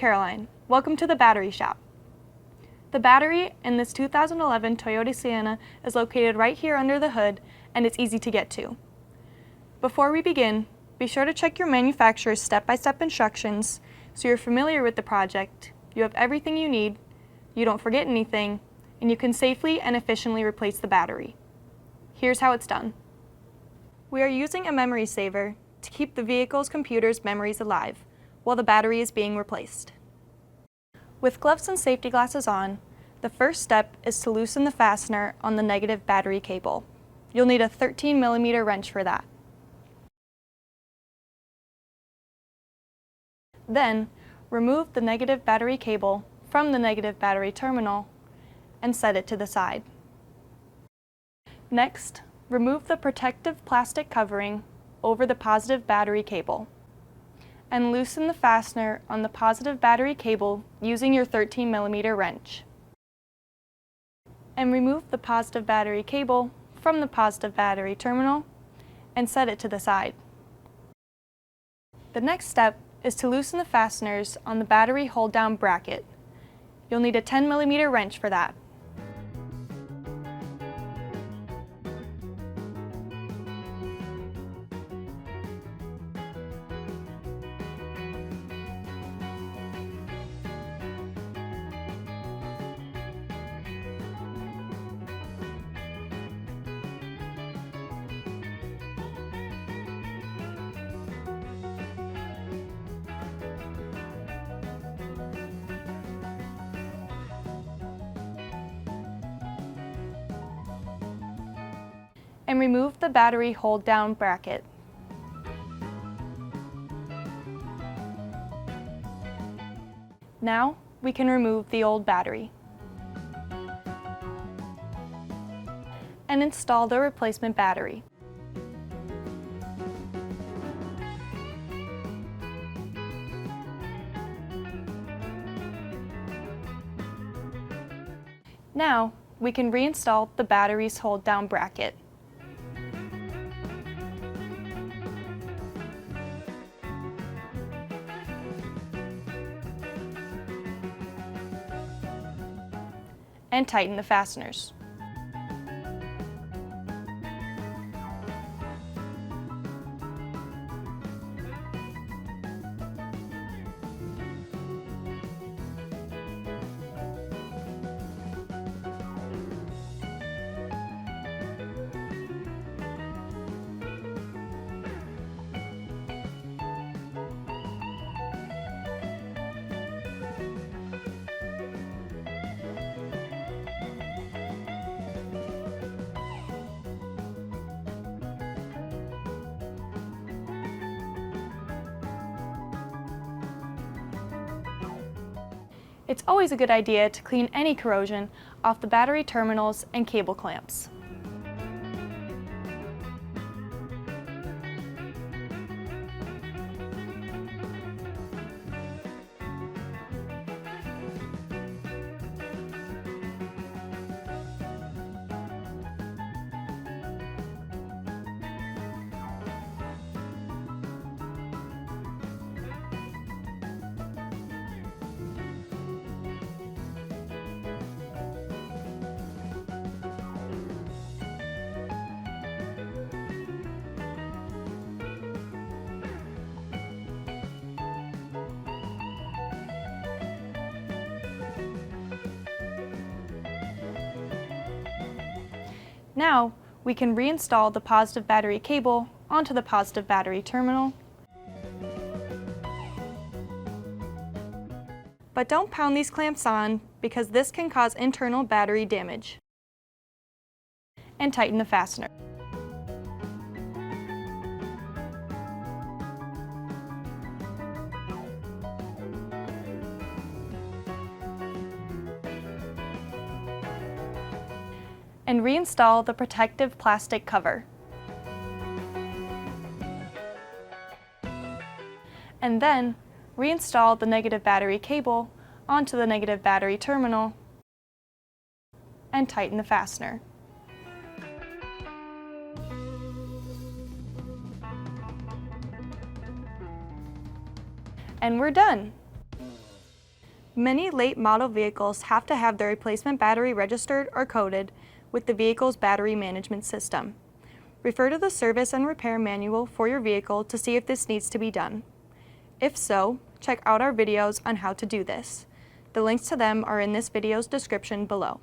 Caroline. Welcome to the battery shop. The battery in this 2011 Toyota Sienna is located right here under the hood, and it's easy to get to. Before we begin, be sure to check your manufacturer's step-by-step instructions so you're familiar with the project, you have everything you need, you don't forget anything, and you can safely and efficiently replace the battery. Here's how it's done. We are using a memory saver to keep the vehicle's computer's memories alive while the battery is being replaced. With gloves and safety glasses on, the first step is to loosen the fastener on the negative battery cable. You'll need a 13mm wrench for that. Then, remove the negative battery cable from the negative battery terminal and set it to the side. Next, remove the protective plastic covering over the positive battery cable and loosen the fastener on the positive battery cable using your 13mm wrench. And remove the positive battery cable from the positive battery terminal and set it to the side. The next step is to loosen the fasteners on the battery hold-down bracket. You'll need a 10mm wrench for that. And remove the battery hold-down bracket. Now we can remove the old battery and install the replacement battery. Now we can reinstall the battery's hold-down bracket. And tighten the fasteners. It's always a good idea to clean any corrosion off the battery terminals and cable clamps. Now, we can reinstall the positive battery cable onto the positive battery terminal. But don't pound these clamps on because this can cause internal battery damage. And tighten the fastener. And reinstall the protective plastic cover. And then reinstall the negative battery cable onto the negative battery terminal and tighten the fastener. And we're done! Many late model vehicles have to have their replacement battery registered or coded with the vehicle's battery management system. Refer to the service and repair manual for your vehicle to see if this needs to be done. If so, check out our videos on how to do this. The links to them are in this video's description below.